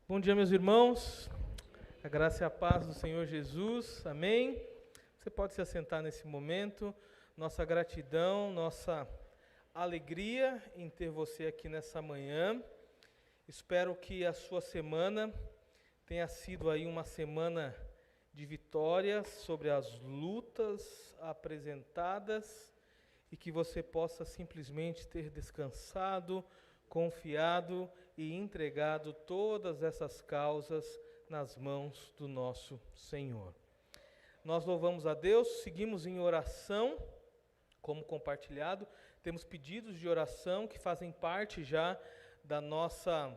Bom dia, meus irmãos. A graça e a paz do Senhor Jesus. Amém. Você pode se assentar nesse momento. Nossa gratidão, nossa alegria em ter você aqui nessa manhã. Espero que a sua semana tenha sido aí uma semana de vitórias sobre as lutas apresentadas e que você possa simplesmente ter descansado, confiado e entregado todas essas causas nas mãos do nosso Senhor. Nós louvamos a Deus, seguimos em oração, como compartilhado, temos pedidos de oração que fazem parte já da nossa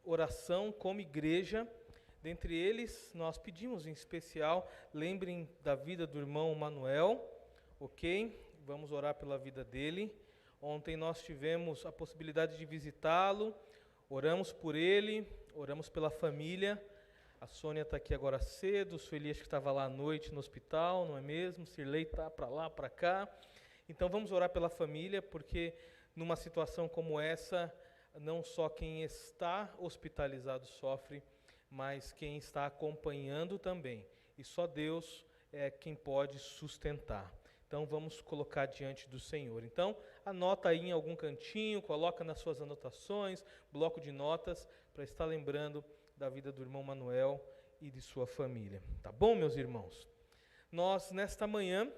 oração como igreja. Dentre eles, nós pedimos em especial, lembrem da vida do irmão Manuel, ok? Vamos orar pela vida dele. Ontem nós tivemos a possibilidade de visitá-lo, oramos por ele, oramos pela família. A Sônia está aqui agora cedo, o Sueli acho que estava lá à noite no hospital, não é mesmo? Sirlei está para lá, para cá. Então vamos orar pela família, porque numa situação como essa, não só quem está hospitalizado sofre, mas quem está acompanhando também. E só Deus é quem pode sustentar. Então vamos colocar diante do Senhor. Então anota aí em algum cantinho, coloca nas suas anotações, bloco de notas, para estar lembrando da vida do irmão Manuel e de sua família. Tá bom, meus irmãos? Nós nesta manhã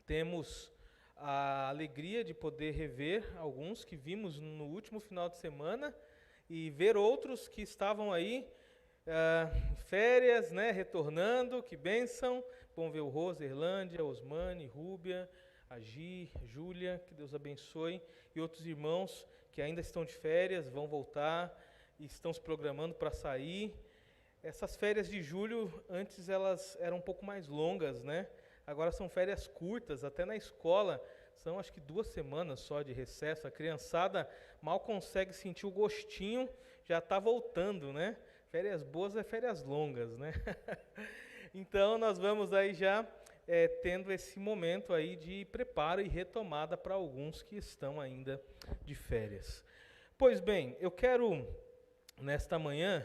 temos a alegria de poder rever alguns que vimos no último final de semana e ver outros que estavam aí férias, né, retornando, que bênção. Bom ver o Rosa, Erlândia, Osmane, Rúbia, a Gi, Júlia, que Deus abençoe, e outros irmãos que ainda estão de férias, vão voltar e estão se programando para sair. Essas férias de julho, antes elas eram um pouco mais longas, né? Agora são férias curtas, até na escola, são acho que 2 semanas só de recesso. A criançada mal consegue sentir o gostinho, já está voltando, né? Férias boas é férias longas, né? Então, nós vamos aí já tendo esse momento aí de preparo e retomada para alguns que estão ainda de férias. Pois bem, eu quero, nesta manhã,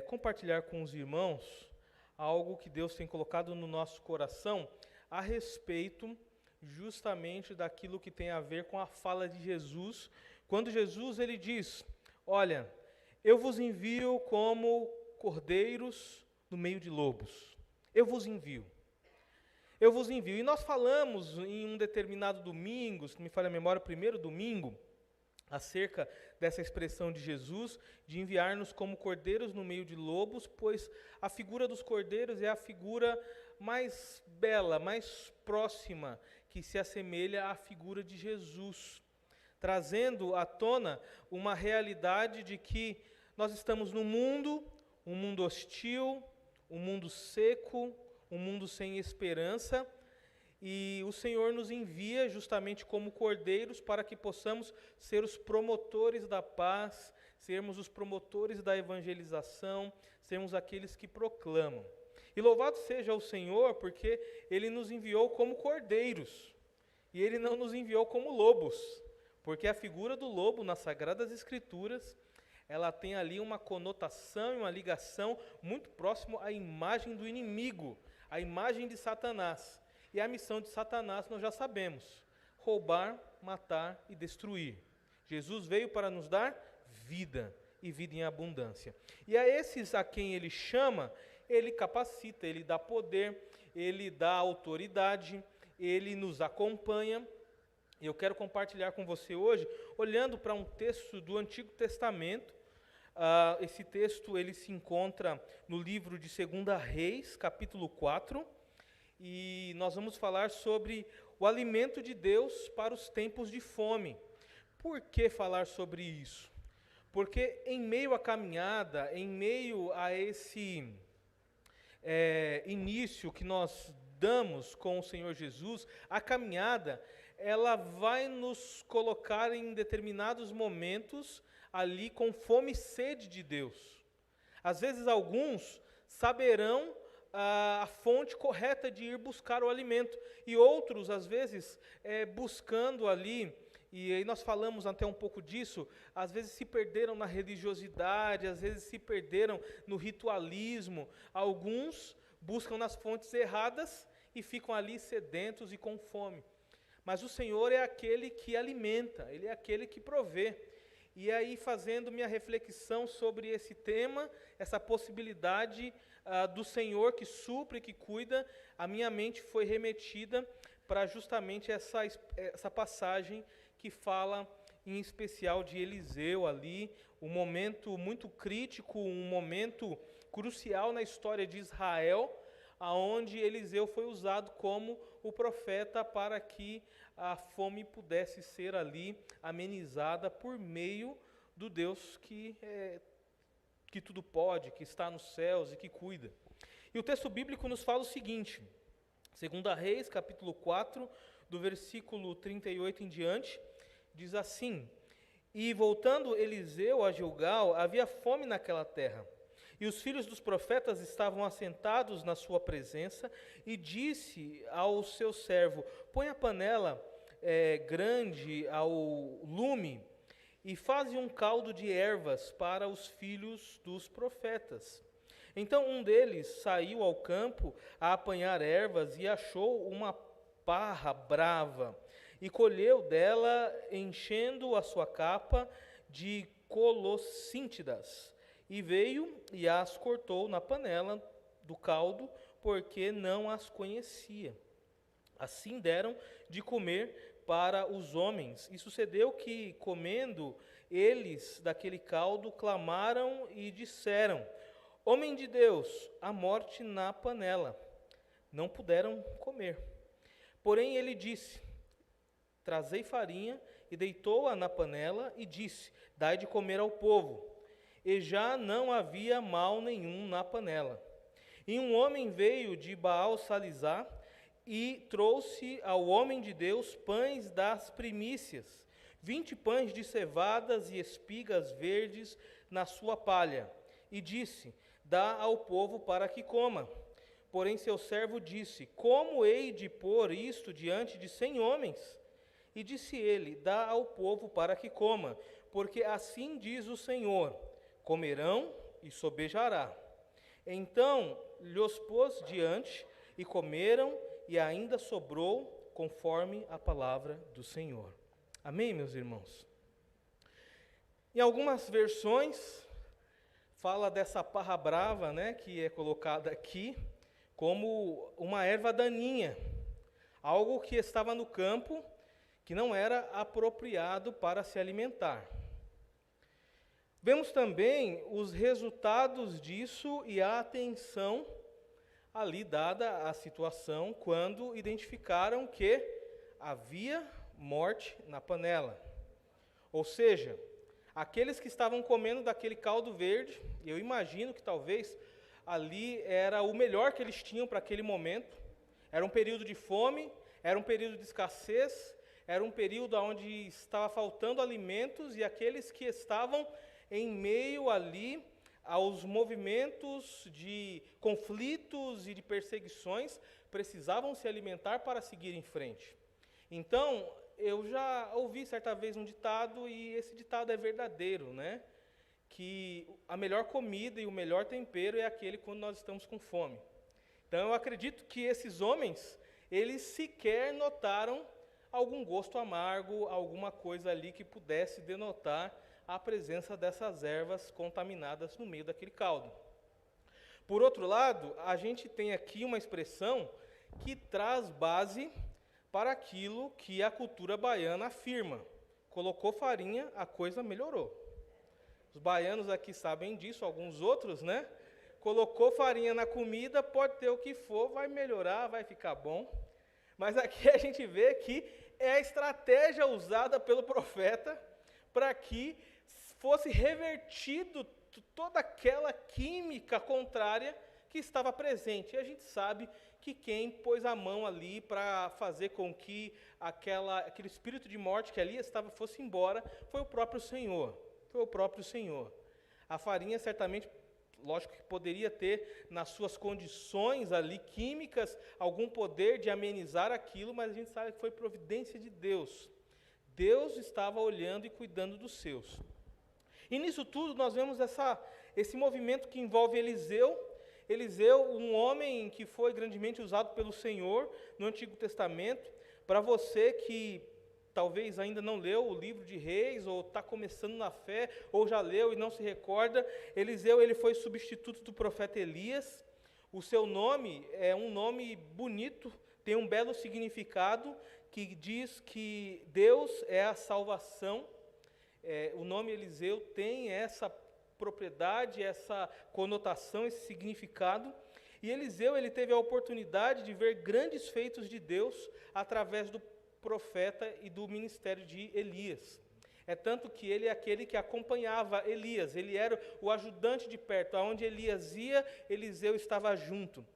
compartilhar com os irmãos algo que Deus tem colocado no nosso coração a respeito justamente daquilo que tem a ver com a fala de Jesus, quando Jesus ele diz, olha, eu vos envio como cordeiros no meio de lobos. Eu vos envio. Eu vos envio. E nós falamos em um determinado domingo, se não me falha a memória, o primeiro domingo, acerca dessa expressão de Jesus, de enviar-nos como cordeiros no meio de lobos, pois a figura dos cordeiros é a figura mais bela, mais próxima, que se assemelha à figura de Jesus, trazendo à tona uma realidade de que nós estamos num mundo, um mundo hostil, um mundo seco, um mundo sem esperança, e o Senhor nos envia justamente como cordeiros para que possamos ser os promotores da paz, sermos os promotores da evangelização, sermos aqueles que proclamam. E louvado seja o Senhor, porque Ele nos enviou como cordeiros, e Ele não nos enviou como lobos, porque a figura do lobo nas Sagradas Escrituras, ela tem ali uma conotação e uma ligação muito próximo à imagem do inimigo, à imagem de Satanás. E a missão de Satanás nós já sabemos, roubar, matar e destruir. Jesus veio para nos dar vida, e vida em abundância. E a esses a quem ele chama, ele capacita, ele dá poder, ele dá autoridade, ele nos acompanha. E eu quero compartilhar com você hoje, olhando para um texto do Antigo Testamento. Esse texto ele se encontra no livro de 2 Reis, capítulo 4, e nós vamos falar sobre o alimento de Deus para os tempos de fome. Por que falar sobre isso? Porque em meio à caminhada, em meio a esse início que nós damos com o Senhor Jesus, a caminhada, ela vai nos colocar em determinados momentos ali com fome e sede de Deus. Às vezes alguns saberão a fonte correta de ir buscar o alimento, e outros, às vezes, buscando ali e aí nós falamos até um pouco disso, às vezes se perderam na religiosidade, às vezes se perderam no ritualismo, alguns buscam nas fontes erradas e ficam ali sedentos e com fome. Mas o Senhor é aquele que alimenta, Ele é aquele que provê. E aí, fazendo minha reflexão sobre esse tema, essa possibilidade do Senhor que supre, que cuida, a minha mente foi remetida para justamente essa passagem que fala em especial de Eliseu ali, um momento muito crítico, um momento crucial na história de Israel, aonde Eliseu foi usado como o profeta para que a fome pudesse ser ali amenizada por meio do Deus que tudo pode, que está nos céus e que cuida. E o texto bíblico nos fala o seguinte, 2 Reis, capítulo 4, do versículo 38 em diante, diz assim: E voltando Eliseu a Gilgal, havia fome naquela terra. E os filhos dos profetas estavam assentados na sua presença, e disse ao seu servo: Põe a panela grande ao lume, e faze um caldo de ervas para os filhos dos profetas. Então um deles saiu ao campo a apanhar ervas, e achou uma parra brava, e colheu dela, enchendo a sua capa de colossíntidas. E veio e as cortou na panela do caldo, porque não as conhecia. Assim deram de comer para os homens. E sucedeu que, comendo eles daquele caldo, clamaram e disseram: Homem de Deus, a morte na panela. Não puderam comer. Porém ele disse: Trazei farinha, e deitou-a na panela, e disse: Dai de comer ao povo. E já não havia mal nenhum na panela. E um homem veio de Baal-Salizá e trouxe ao homem de Deus pães das primícias, 20 pães de cevadas e espigas verdes na sua palha. E disse: Dá ao povo para que coma. Porém seu servo disse: Como hei de pôr isto diante de 100 homens? E disse ele: Dá ao povo para que coma, porque assim diz o Senhor: comerão e sobejará. Então lhos pôs diante, e comeram, e ainda sobrou, conforme a palavra do Senhor. Amém, meus irmãos? Em algumas versões, fala dessa parra brava, que é colocada aqui, como uma erva daninha, algo que estava no campo, que não era apropriado para se alimentar. Vemos também os resultados disso e a atenção ali dada à situação quando identificaram que havia morte na panela. Ou seja, aqueles que estavam comendo daquele caldo verde, eu imagino que talvez ali era o melhor que eles tinham para aquele momento. Era um período de fome, era um período de escassez, era um período onde estava faltando alimentos, e aqueles que estavam em meio ali aos movimentos de conflitos e de perseguições, precisavam se alimentar para seguir em frente. Então, eu já ouvi certa vez um ditado, e esse ditado é verdadeiro, que a melhor comida e o melhor tempero é aquele quando nós estamos com fome. Então, eu acredito que esses homens, eles sequer notaram algum gosto amargo, alguma coisa ali que pudesse denotar a presença dessas ervas contaminadas no meio daquele caldo. Por outro lado, a gente tem aqui uma expressão que traz base para aquilo que a cultura baiana afirma: colocou farinha, a coisa melhorou. Os baianos aqui sabem disso, alguns outros, Colocou farinha na comida, pode ter o que for, vai melhorar, vai ficar bom. Mas aqui a gente vê que é a estratégia usada pelo profeta para que fosse revertido toda aquela química contrária que estava presente. E a gente sabe que quem pôs a mão ali para fazer com que aquele espírito de morte que ali estava fosse embora foi o próprio Senhor. Foi o próprio Senhor. A farinha certamente, lógico que poderia ter nas suas condições ali químicas algum poder de amenizar aquilo, mas a gente sabe que foi providência de Deus. Deus estava olhando e cuidando dos seus. E nisso tudo nós vemos esse movimento que envolve Eliseu. Eliseu, um homem que foi grandemente usado pelo Senhor no Antigo Testamento. Para você que talvez ainda não leu o livro de Reis, ou está começando na fé, ou já leu e não se recorda, Eliseu ele foi substituto do profeta Elias. O seu nome é um nome bonito, tem um belo significado, que diz que Deus é a salvação. O nome Eliseu tem essa propriedade, essa conotação, esse significado. E Eliseu ele teve a oportunidade de ver grandes feitos de Deus através do profeta e do ministério de Elias. É tanto que ele é aquele que acompanhava Elias, ele era o ajudante de perto. Aonde Elias ia, Eliseu estava junto.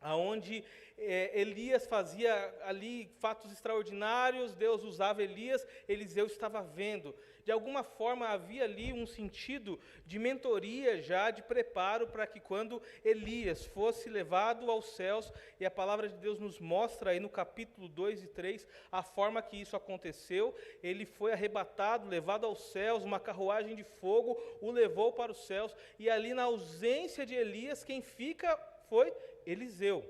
Aonde Elias fazia ali fatos extraordinários, Deus usava Elias, Eliseu estava vendo. De alguma forma havia ali um sentido de mentoria já, de preparo para que quando Elias fosse levado aos céus, e a palavra de Deus nos mostra aí no capítulo 2 e 3, a forma que isso aconteceu. Ele foi arrebatado, levado aos céus, uma carruagem de fogo o levou para os céus, e ali na ausência de Elias, quem fica foi Eliseu.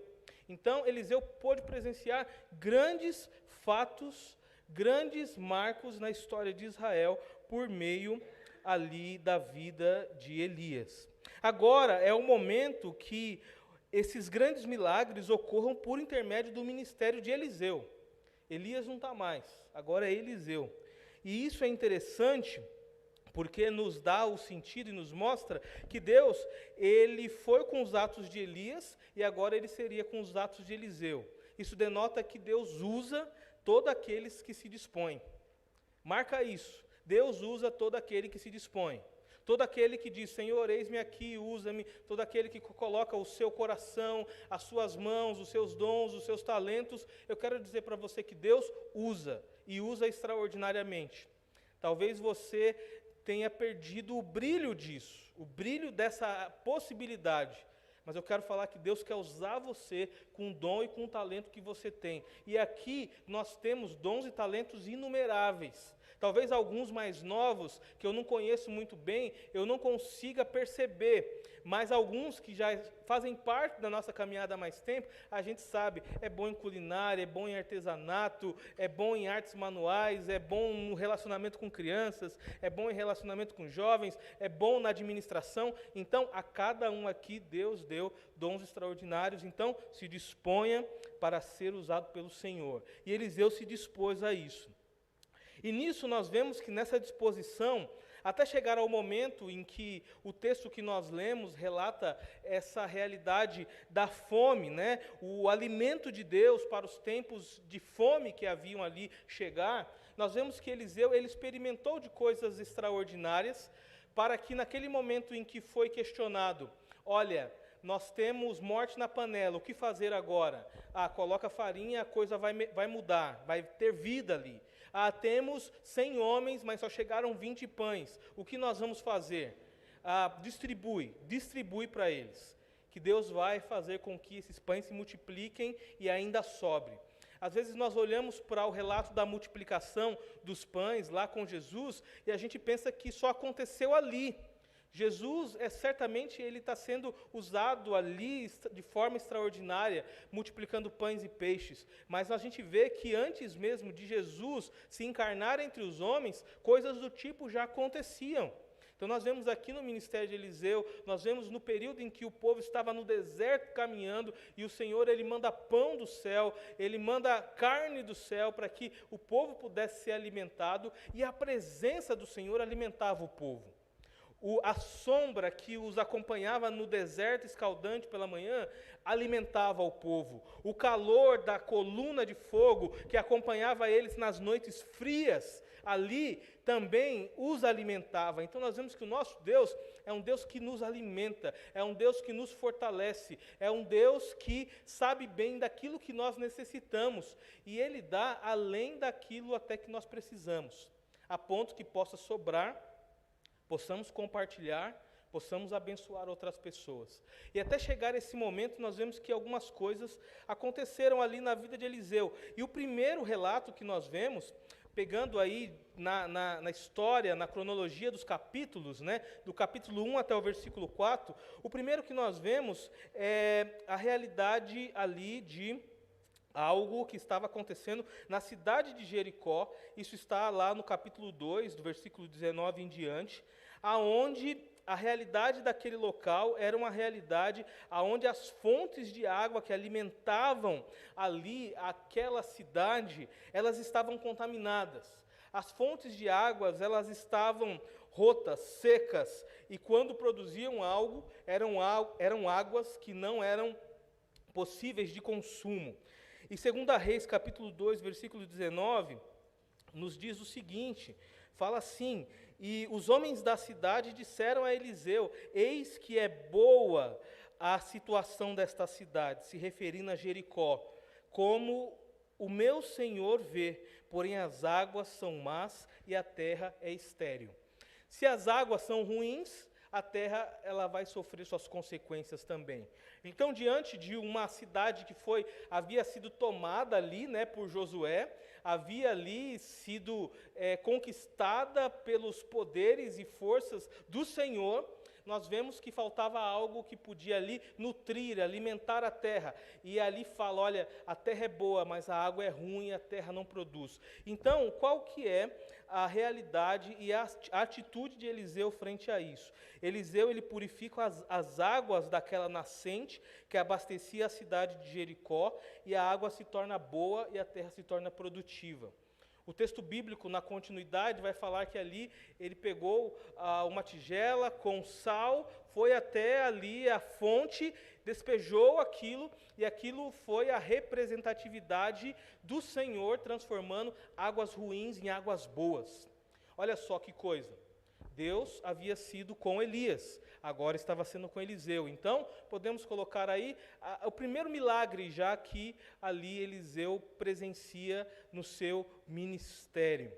Então, Eliseu pôde presenciar grandes fatos, grandes marcos na história de Israel, por meio ali da vida de Elias. Agora é o momento que esses grandes milagres ocorram por intermédio do ministério de Eliseu. Elias não está mais, agora é Eliseu. E isso é interessante, porque nos dá o sentido e nos mostra que Deus, ele foi com os atos de Elias e agora ele seria com os atos de Eliseu. Isso denota que Deus usa todos aqueles que se dispõem. Marca isso. Deus usa todo aquele que se dispõe. Todo aquele que diz, Senhor, eis-me aqui, usa-me. Todo aquele que coloca o seu coração, as suas mãos, os seus dons, os seus talentos. Eu quero dizer para você que Deus usa, e usa extraordinariamente. Talvez você tenha perdido o brilho disso, o brilho dessa possibilidade. Mas eu quero falar que Deus quer usar você com o dom e com o talento que você tem. E aqui nós temos dons e talentos inumeráveis. Talvez alguns mais novos, que eu não conheço muito bem, eu não consiga perceber. Mas alguns que já fazem parte da nossa caminhada há mais tempo, a gente sabe, é bom em culinária, é bom em artesanato, é bom em artes manuais, é bom no relacionamento com crianças, é bom em relacionamento com jovens, é bom na administração. Então, a cada um aqui, Deus deu dons extraordinários. Então, se disponha para ser usado pelo Senhor. E Eliseu se dispôs a isso. E nisso nós vemos que nessa disposição, até chegar ao momento em que o texto que nós lemos relata essa realidade da fome, né? O alimento de Deus para os tempos de fome que haviam ali chegar, nós vemos que Eliseu ele experimentou de coisas extraordinárias, para que naquele momento em que foi questionado, olha, nós temos morte na panela, o que fazer agora? Coloca farinha, a coisa vai mudar, vai ter vida ali. Temos 100 homens, mas só chegaram 20 pães. O que nós vamos fazer? Distribui para eles. Que Deus vai fazer com que esses pães se multipliquem e ainda sobre. Às vezes nós olhamos para o relato da multiplicação dos pães lá com Jesus e a gente pensa que só aconteceu ali. Jesus, certamente, ele está sendo usado ali de forma extraordinária, multiplicando pães e peixes. Mas a gente vê que antes mesmo de Jesus se encarnar entre os homens, coisas do tipo já aconteciam. Então nós vemos aqui no ministério de Eliseu, nós vemos no período em que o povo estava no deserto caminhando, e o Senhor ele manda pão do céu, ele manda carne do céu para que o povo pudesse ser alimentado, e a presença do Senhor alimentava o povo. A sombra que os acompanhava no deserto escaldante pela manhã alimentava o povo. O calor da coluna de fogo que acompanhava eles nas noites frias, ali também os alimentava. Então nós vemos que o nosso Deus é um Deus que nos alimenta, é um Deus que nos fortalece, é um Deus que sabe bem daquilo que nós necessitamos. E Ele dá além daquilo até que nós precisamos, a ponto que possa sobrar, possamos compartilhar, possamos abençoar outras pessoas. E até chegar esse momento, nós vemos que algumas coisas aconteceram ali na vida de Eliseu. E o primeiro relato que nós vemos, pegando aí na história, na cronologia dos capítulos, né, do capítulo 1 até o versículo 4, o primeiro que nós vemos é a realidade ali de algo que estava acontecendo na cidade de Jericó. Isso está lá no capítulo 2, do versículo 19 em diante, aonde a realidade daquele local era uma realidade aonde as fontes de água que alimentavam ali aquela cidade, elas estavam contaminadas. As fontes de águas, elas estavam rotas, secas, e quando produziam algo, eram águas que não eram possíveis de consumo. E 2 Reis, capítulo 2, versículo 19, nos diz o seguinte, fala assim: e os homens da cidade disseram a Eliseu: eis que é boa a situação desta cidade, se referindo a Jericó, como o meu senhor vê, porém as águas são más e a terra é estéril. Se as águas são ruins, a terra ela vai sofrer suas consequências também. Então, diante de uma cidade que havia sido tomada ali, né, por Josué, havia ali sido conquistada pelos poderes e forças do Senhor, nós vemos que faltava algo que podia ali nutrir, alimentar a terra. E ali fala, olha, a terra é boa, mas a água é ruim e a terra não produz. Então, qual que é a realidade e a atitude de Eliseu frente a isso? Eliseu, ele purifica as águas daquela nascente que abastecia a cidade de Jericó, e a água se torna boa e a terra se torna produtiva. O texto bíblico, na continuidade, vai falar que ali ele pegou uma tigela com sal, foi até ali a fonte, despejou aquilo, e aquilo foi a representatividade do Senhor, transformando águas ruins em águas boas. Olha só que coisa. Deus havia sido com Elias, agora estava sendo com Eliseu. Então, podemos colocar aí o primeiro milagre já que ali Eliseu presencia no seu ministério,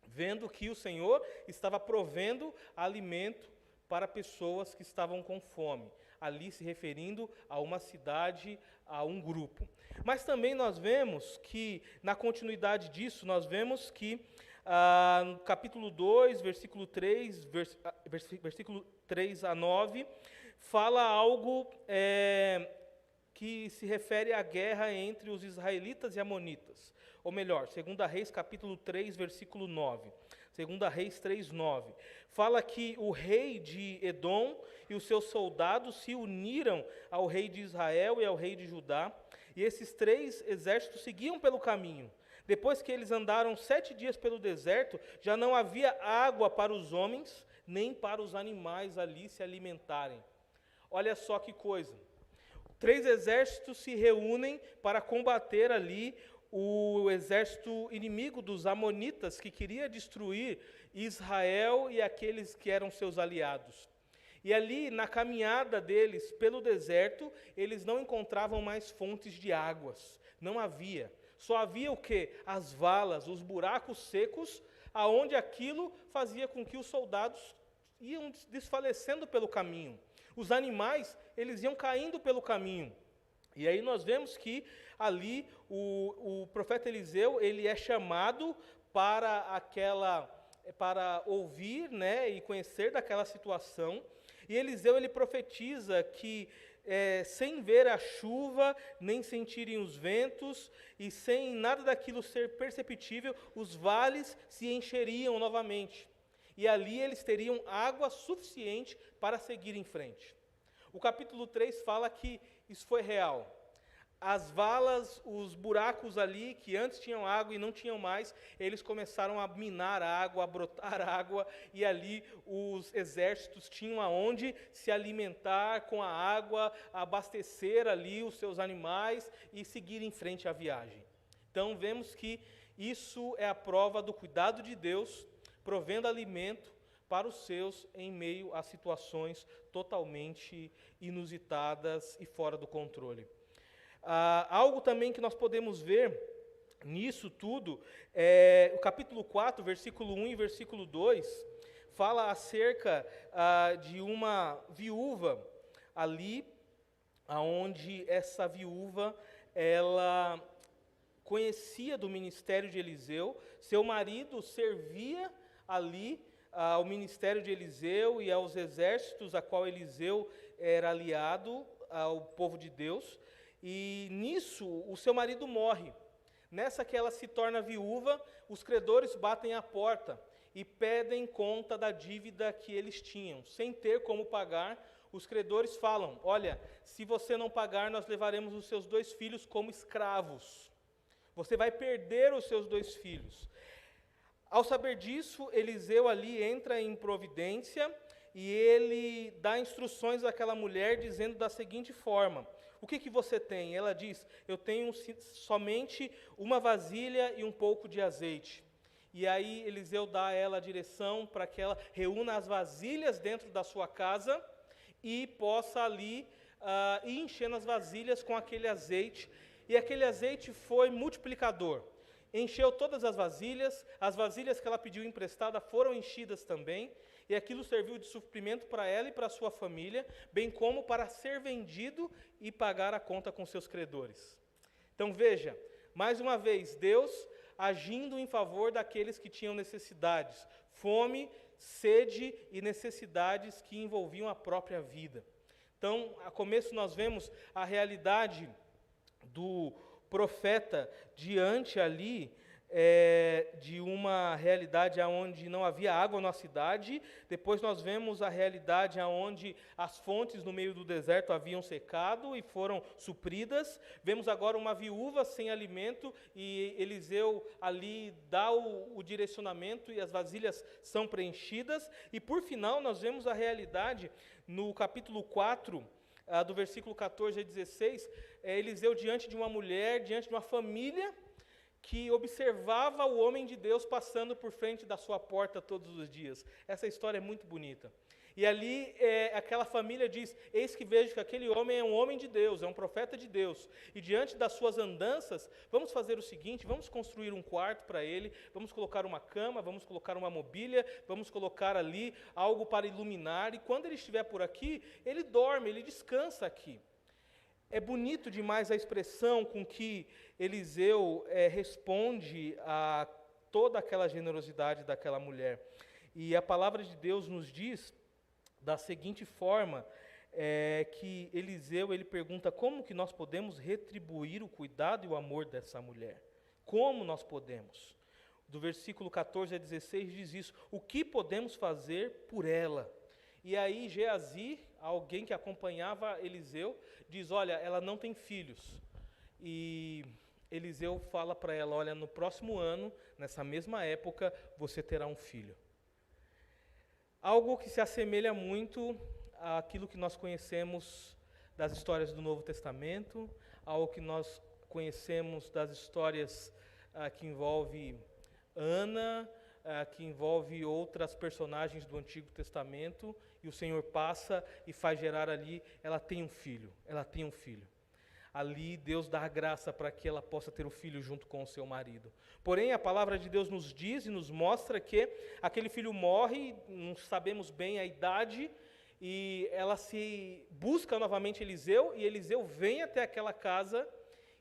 vendo que o Senhor estava provendo alimento para pessoas que estavam com fome, ali se referindo a uma cidade, a um grupo. Mas também nós vemos que, na continuidade disso, nós vemos que no capítulo 2, versículo 3, versículo 3 a 9, fala algo que se refere à guerra entre os israelitas e amonitas. Ou melhor, 2 Reis, capítulo 3, versículo 9. 2 Reis 3, 9. Fala que o rei de Edom e os seus soldados se uniram ao rei de Israel e ao rei de Judá, e esses três exércitos seguiam pelo caminho. Depois que eles andaram 7 dias pelo deserto, já não havia água para os homens, nem para os animais ali se alimentarem. Olha só que coisa. 3 exércitos se reúnem para combater ali o exército inimigo dos amonitas, que queria destruir Israel e aqueles que eram seus aliados. E ali, na caminhada deles pelo deserto, eles não encontravam mais fontes de águas. Não havia. Só havia o quê? As valas, os buracos secos, aonde aquilo fazia com que os soldados iam desfalecendo pelo caminho. Os animais, eles iam caindo pelo caminho. E aí nós vemos que ali o profeta Eliseu, ele é chamado para ouvir, né, e conhecer daquela situação. E Eliseu, ele profetiza que sem ver a chuva, nem sentirem os ventos, e sem nada daquilo ser perceptível, os vales se encheriam novamente. E ali eles teriam água suficiente para seguir em frente. O capítulo 3 fala que isso foi real. As valas, os buracos ali, que antes tinham água e não tinham mais, eles começaram a minar água, a brotar água, e ali os exércitos tinham aonde se alimentar com a água, abastecer ali os seus animais e seguir em frente à viagem. Então vemos que isso é a prova do cuidado de Deus, provendo alimento para os seus em meio a situações totalmente inusitadas e fora do controle. Algo também que nós podemos ver nisso tudo, o capítulo 4, versículo 1 e versículo 2, fala acerca de uma viúva ali, onde essa viúva, ela conhecia do ministério de Eliseu, seu marido servia ali ao ministério de Eliseu e aos exércitos a qual Eliseu era aliado ao povo de Deus, e nisso o seu marido morre. Nessa que ela se torna viúva, os credores batem à porta e pedem conta da dívida que eles tinham. Sem ter como pagar, os credores falam: olha, se você não pagar, nós levaremos os seus 2 filhos como escravos. Você vai perder os seus 2 filhos. Ao saber disso, Eliseu ali entra em providência e ele dá instruções àquela mulher dizendo da seguinte forma: o que você tem? Ela diz: eu tenho somente uma vasilha e um pouco de azeite. E aí Eliseu dá a ela a direção para que ela reúna as vasilhas dentro da sua casa e possa ali ir enchendo as vasilhas com aquele azeite. E aquele azeite foi multiplicador. Encheu todas as vasilhas que ela pediu emprestada foram enchidas também, e aquilo serviu de suprimento para ela e para a sua família, bem como para ser vendido e pagar a conta com seus credores. Então veja, mais uma vez, Deus agindo em favor daqueles que tinham necessidades, fome, sede e necessidades que envolviam a própria vida. Então, a começo nós vemos a realidade do profeta diante ali de uma realidade onde não havia água na cidade. Depois nós vemos a realidade onde as fontes no meio do deserto haviam secado e foram supridas. Vemos agora uma viúva sem alimento e Eliseu ali dá o direcionamento e as vasilhas são preenchidas. E por final nós vemos a realidade no capítulo 4, do versículo 14 a 16, Eliseu diante de uma mulher, diante de uma família que observava o homem de Deus passando por frente da sua porta todos os dias. Essa história é muito bonita. E ali aquela família diz: eis que vejo que aquele homem é um homem de Deus, é um profeta de Deus. E diante das suas andanças, vamos fazer o seguinte: vamos construir um quarto para ele, vamos colocar uma cama, vamos colocar uma mobília, vamos colocar ali algo para iluminar. E quando ele estiver por aqui, ele dorme, ele descansa aqui. É bonito demais a expressão com que Eliseu responde a toda aquela generosidade daquela mulher. E a palavra de Deus nos diz da seguinte forma, que Eliseu ele pergunta: como que nós podemos retribuir o cuidado e o amor dessa mulher? Como nós podemos? Do versículo 14 a 16 diz isso: o que podemos fazer por ela? E aí Geazi, alguém que acompanhava Eliseu, diz: olha, ela não tem filhos. E Eliseu fala para ela: olha, no próximo ano, nessa mesma época, você terá um filho. Algo que se assemelha muito àquilo que nós conhecemos das histórias do Novo Testamento, algo que nós conhecemos das histórias que envolve Ana, que envolve outras personagens do Antigo Testamento, e o Senhor passa e faz gerar ali, ela tem um filho. Ali Deus dá a graça para que ela possa ter o filho junto com o seu marido. Porém, a palavra de Deus nos diz e nos mostra que aquele filho morre, não sabemos bem a idade, e ela se busca novamente Eliseu, e Eliseu vem até aquela casa,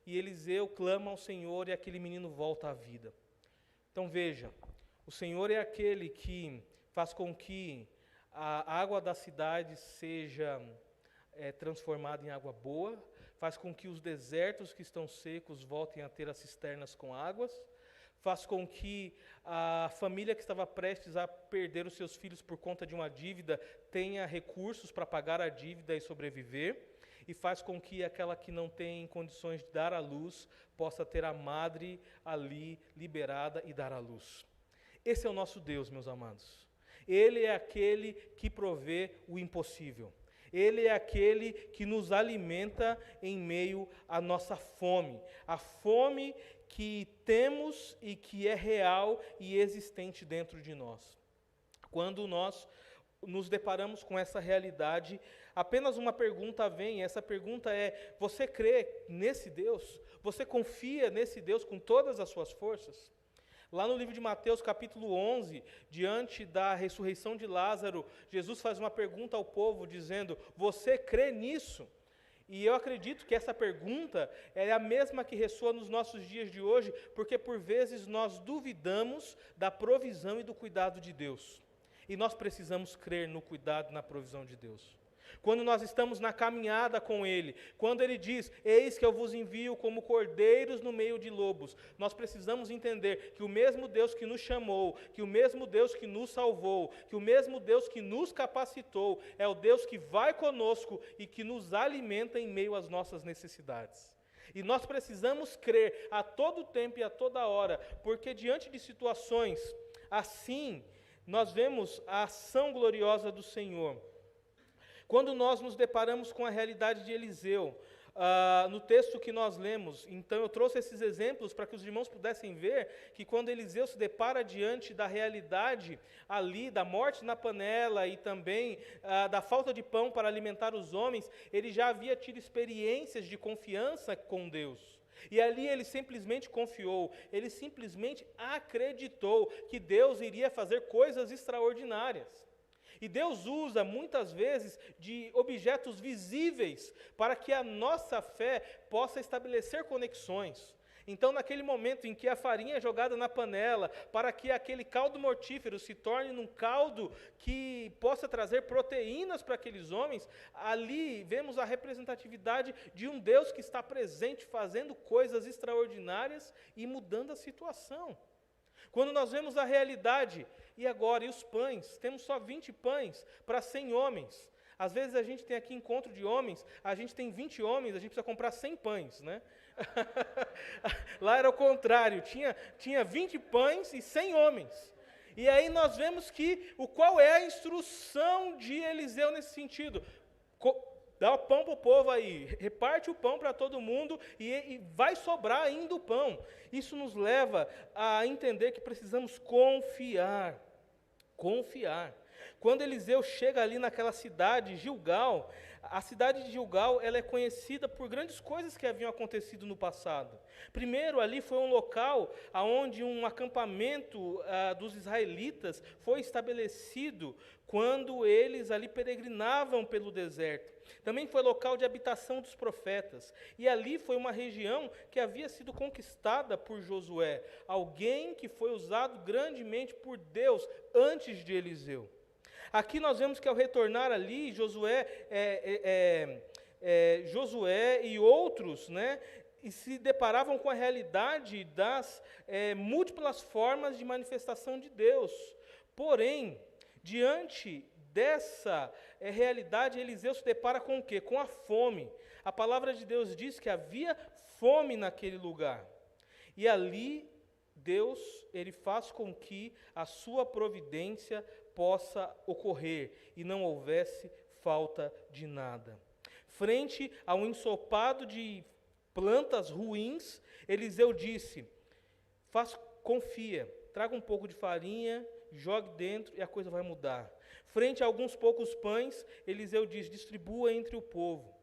e Eliseu clama ao Senhor, e aquele menino volta à vida. Então veja, o Senhor é aquele que faz com que a água da cidade seja transformada em água boa, faz com que os desertos que estão secos voltem a ter as cisternas com águas, faz com que a família que estava prestes a perder os seus filhos por conta de uma dívida tenha recursos para pagar a dívida e sobreviver, e faz com que aquela que não tem condições de dar à luz possa ter a madre ali liberada e dar à luz. Esse é o nosso Deus, meus amados. Ele é aquele que provê o impossível. Ele é aquele que nos alimenta em meio à nossa fome. A fome que temos e que é real e existente dentro de nós. Quando nós nos deparamos com essa realidade, apenas uma pergunta vem, e essa pergunta é: você crê nesse Deus? Você confia nesse Deus com todas as suas forças? Lá no livro de Mateus, capítulo 11, diante da ressurreição de Lázaro, Jesus faz uma pergunta ao povo, dizendo: você crê nisso? E eu acredito que essa pergunta é a mesma que ressoa nos nossos dias de hoje, porque por vezes nós duvidamos da provisão e do cuidado de Deus. E nós precisamos crer no cuidado e na provisão de Deus. Quando nós estamos na caminhada com Ele, quando Ele diz, eis que eu vos envio como cordeiros no meio de lobos, nós precisamos entender que o mesmo Deus que nos chamou, que o mesmo Deus que nos salvou, que o mesmo Deus que nos capacitou, é o Deus que vai conosco e que nos alimenta em meio às nossas necessidades. E nós precisamos crer a todo tempo e a toda hora, porque diante de situações assim, nós vemos a ação gloriosa do Senhor. Quando nós nos deparamos com a realidade de Eliseu, no texto que nós lemos, então eu trouxe esses exemplos para que os irmãos pudessem ver que quando Eliseu se depara diante da realidade ali, da morte na panela e também da falta de pão para alimentar os homens, ele já havia tido experiências de confiança com Deus. E ali ele simplesmente confiou, ele simplesmente acreditou que Deus iria fazer coisas extraordinárias. E Deus usa muitas vezes de objetos visíveis para que a nossa fé possa estabelecer conexões. Então, naquele momento em que a farinha é jogada na panela, para que aquele caldo mortífero se torne num caldo que possa trazer proteínas para aqueles homens, ali vemos a representatividade de um Deus que está presente, fazendo coisas extraordinárias e mudando a situação. Quando nós vemos a realidade, e agora, e os pães? Temos só 20 pães para 100 homens. Às vezes a gente tem aqui encontro de homens, a gente tem 20 homens, a gente precisa comprar 100 pães, né? Lá era o contrário, tinha 20 pães e 100 homens. E aí nós vemos que, qual é a instrução de Eliseu nesse sentido? Dá o pão para o povo aí, reparte o pão para todo mundo e vai sobrar ainda o pão. Isso nos leva a entender que precisamos confiar. Confiar. Quando Eliseu chega ali naquela cidade, Gilgal, a cidade de Gilgal, ela é conhecida por grandes coisas que haviam acontecido no passado. Primeiro, ali foi um local onde um acampamento dos israelitas foi estabelecido quando eles ali peregrinavam pelo deserto. Também foi local de habitação dos profetas. E ali foi uma região que havia sido conquistada por Josué, alguém que foi usado grandemente por Deus antes de Eliseu. Aqui nós vemos que ao retornar ali, Josué e outros, né, e se deparavam com a realidade das múltiplas formas de manifestação de Deus. Porém, diante dessa realidade, Eliseu se depara com o quê? Com a fome. A palavra de Deus diz que havia fome naquele lugar. E ali, Deus, ele faz com que a sua providência possa ocorrer e não houvesse falta de nada. Frente a um ensopado de plantas ruins, Eliseu disse, confia, traga um pouco de farinha, jogue dentro e a coisa vai mudar. Frente a alguns poucos pães, Eliseu diz, distribua entre o povo.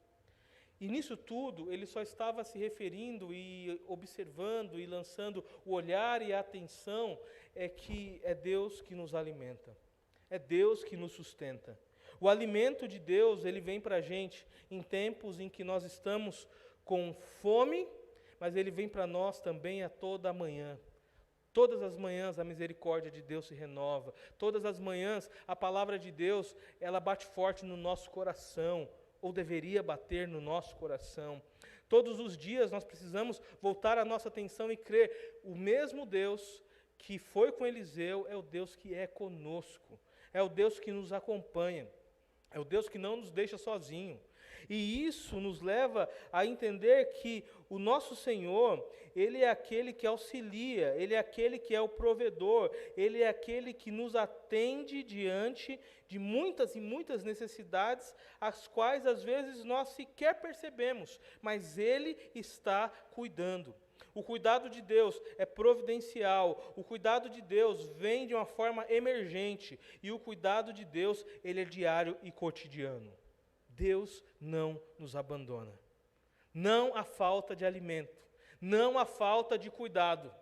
E nisso tudo, ele só estava se referindo e observando e lançando o olhar e a atenção, que é Deus que nos alimenta. É Deus que nos sustenta. O alimento de Deus, ele vem para a gente em tempos em que nós estamos com fome, mas ele vem para nós também a toda manhã. Todas as manhãs a misericórdia de Deus se renova. Todas as manhãs a palavra de Deus, ela bate forte no nosso coração, ou deveria bater no nosso coração. Todos os dias nós precisamos voltar a nossa atenção e crer, o mesmo Deus que foi com Eliseu é o Deus que é conosco. É o Deus que nos acompanha, é o Deus que não nos deixa sozinho. E isso nos leva a entender que o nosso Senhor, Ele é aquele que auxilia, Ele é aquele que é o provedor, Ele é aquele que nos atende diante de muitas e muitas necessidades, as quais às vezes nós sequer percebemos, mas Ele está cuidando. O cuidado de Deus é providencial, o cuidado de Deus vem de uma forma emergente, e o cuidado de Deus, ele é diário e cotidiano. Deus não nos abandona. Não há falta de alimento, não há falta de cuidado.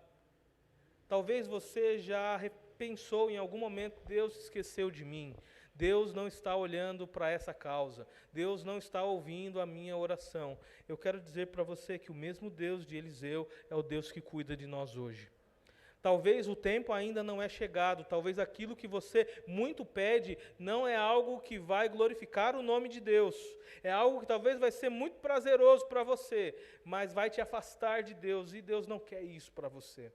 Talvez você já pensou em algum momento, Deus esqueceu de mim, Deus não está olhando para essa causa. Deus não está ouvindo a minha oração. Eu quero dizer para você que o mesmo Deus de Eliseu é o Deus que cuida de nós hoje. Talvez o tempo ainda não é chegado, talvez aquilo que você muito pede não é algo que vai glorificar o nome de Deus. É algo que talvez vai ser muito prazeroso para você, mas vai te afastar de Deus, e Deus não quer isso para você.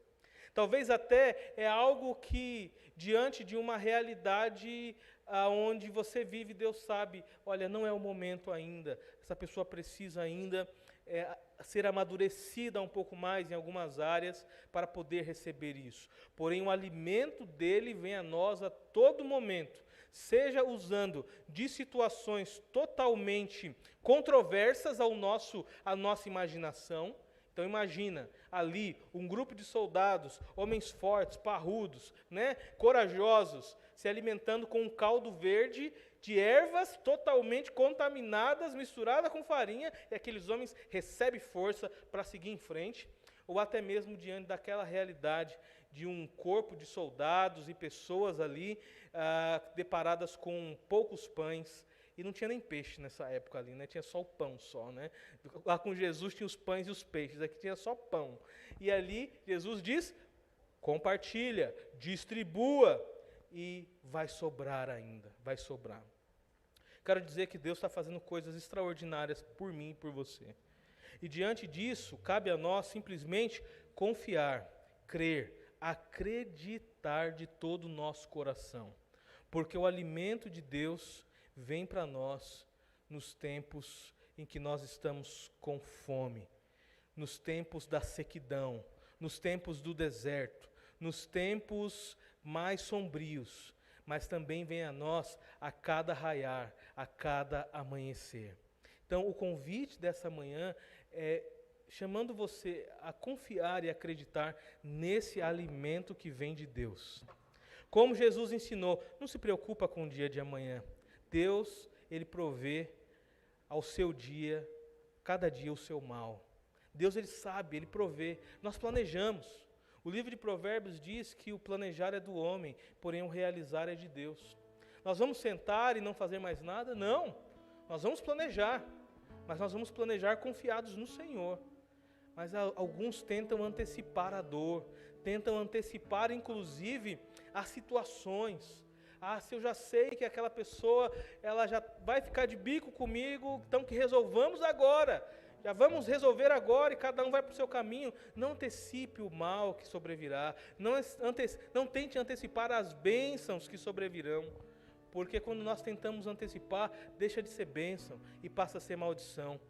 Talvez até é algo que, diante de uma realidade onde você vive, Deus sabe, olha, não é o momento ainda, essa pessoa precisa ainda ser amadurecida um pouco mais em algumas áreas para poder receber isso. Porém, o alimento dele vem a nós a todo momento, seja usando de situações totalmente controversas à nossa imaginação. Então imagina ali um grupo de soldados, homens fortes, parrudos, corajosos, se alimentando com um caldo verde de ervas totalmente contaminadas, misturada com farinha, e aqueles homens recebem força para seguir em frente, ou até mesmo diante daquela realidade de um corpo de soldados e pessoas ali deparadas com poucos pães. E não tinha nem peixe nessa época ali, tinha só o pão só. Lá com Jesus tinha os pães e os peixes, aqui tinha só pão. E ali Jesus diz, compartilha, distribua, e vai sobrar ainda, vai sobrar. Quero dizer que Deus está fazendo coisas extraordinárias por mim e por você. E diante disso, cabe a nós simplesmente confiar, crer, acreditar de todo o nosso coração. Porque o alimento de Deus vem para nós nos tempos em que nós estamos com fome, nos tempos da sequidão, nos tempos do deserto, nos tempos mais sombrios, mas também vem a nós a cada raiar, a cada amanhecer. Então, o convite dessa manhã é chamando você a confiar e acreditar nesse alimento que vem de Deus. Como Jesus ensinou, não se preocupa com o dia de amanhã. Deus, Ele provê ao seu dia, cada dia o seu mal. Deus, Ele sabe, Ele provê. Nós planejamos. O livro de Provérbios diz que o planejar é do homem, porém o realizar é de Deus. Nós vamos sentar e não fazer mais nada? Não. Nós vamos planejar, mas nós vamos planejar confiados no Senhor. Mas alguns tentam antecipar a dor, tentam antecipar inclusive as situações. Se eu já sei que aquela pessoa, ela já vai ficar de bico comigo, então que resolvamos agora. Já vamos resolver agora e cada um vai para o seu caminho. Não antecipe o mal que sobrevirá. Não tente antecipar as bênçãos que sobrevirão. Porque quando nós tentamos antecipar, deixa de ser bênção e passa a ser maldição.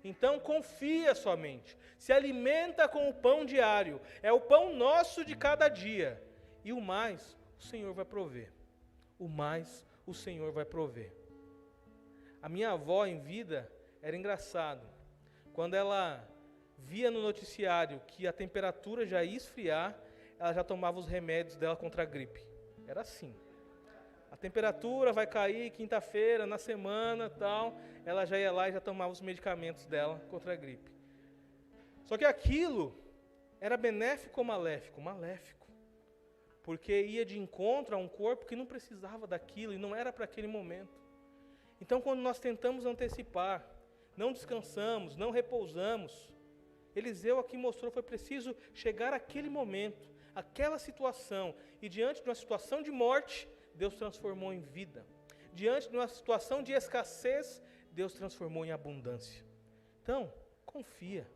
Então confia somente. Se alimenta com o pão diário. É o pão nosso de cada dia. E o mais, o Senhor vai prover. O mais, o Senhor vai prover. A minha avó em vida era engraçado. Quando ela via no noticiário que a temperatura já ia esfriar, ela já tomava os remédios dela contra a gripe. Era assim. A temperatura vai cair quinta-feira, na semana, tal, ela já ia lá e já tomava os medicamentos dela contra a gripe. Só que aquilo era benéfico ou maléfico? Maléfico. Porque ia de encontro a um corpo que não precisava daquilo e não era para aquele momento. Então, quando nós tentamos antecipar, não descansamos, não repousamos. Eliseu aqui mostrou que foi preciso chegar àquele momento, àquela situação. E diante de uma situação de morte, Deus transformou em vida. Diante de uma situação de escassez, Deus transformou em abundância. Então, confia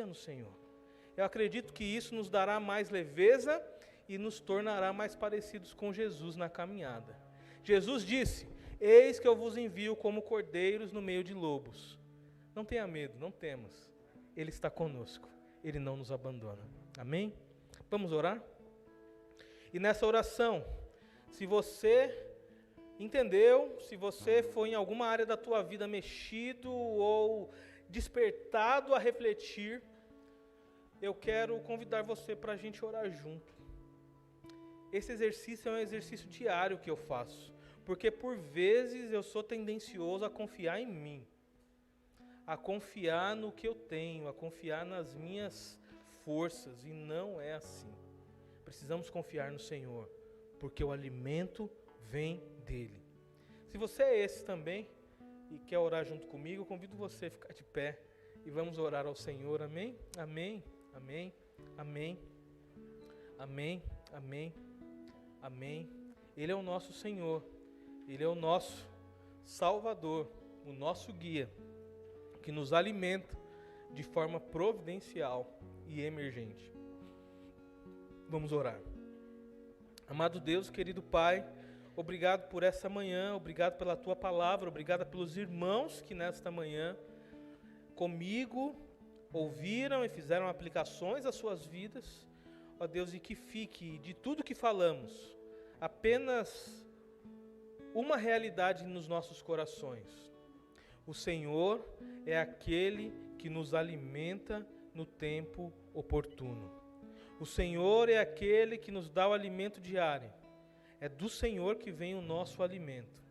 no Senhor. Eu acredito que isso nos dará mais leveza e nos tornará mais parecidos com Jesus na caminhada. Jesus disse: eis que eu vos envio como cordeiros no meio de lobos. Não tenha medo, não temas. Ele está conosco. Ele não nos abandona. Amém? Vamos orar? E nessa oração, se você entendeu, se você foi em alguma área da tua vida mexido ou despertado a refletir, eu quero convidar você para a gente orar junto. Esse exercício é um exercício diário que eu faço. Porque por vezes eu sou tendencioso a confiar em mim, a confiar no que eu tenho, a confiar nas minhas forças, e não é assim. Precisamos confiar no Senhor, porque o alimento vem dEle. Se você é esse também e quer orar junto comigo, eu convido você a ficar de pé e vamos orar ao Senhor. Amém? Amém. Amém. Amém. Amém. Amém. Amém. Ele é o nosso Senhor. Ele é o nosso Salvador, o nosso guia, que nos alimenta de forma providencial e emergente. Vamos orar. Amado Deus, querido Pai, obrigado por essa manhã, obrigado pela Tua palavra, obrigado pelos irmãos que nesta manhã comigo ouviram e fizeram aplicações às suas vidas. Ó Deus, e que fique de tudo que falamos apenas uma realidade nos nossos corações. O Senhor é aquele que nos alimenta no tempo oportuno. O Senhor é aquele que nos dá o alimento diário. É do Senhor que vem o nosso alimento.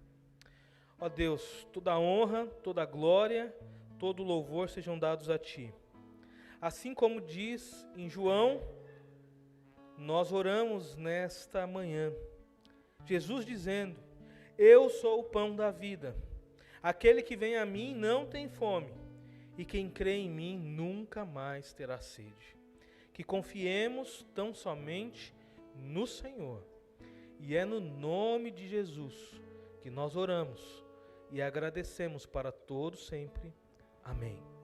Ó Deus, toda a honra, toda a glória, todo o louvor sejam dados a Ti. Assim como diz em João, nós oramos nesta manhã. Jesus dizendo: eu sou o pão da vida. Aquele que vem a mim não tem fome, e quem crê em mim nunca mais terá sede. Que confiemos tão somente no Senhor. E é no nome de Jesus que nós oramos e agradecemos para todos sempre. Amém.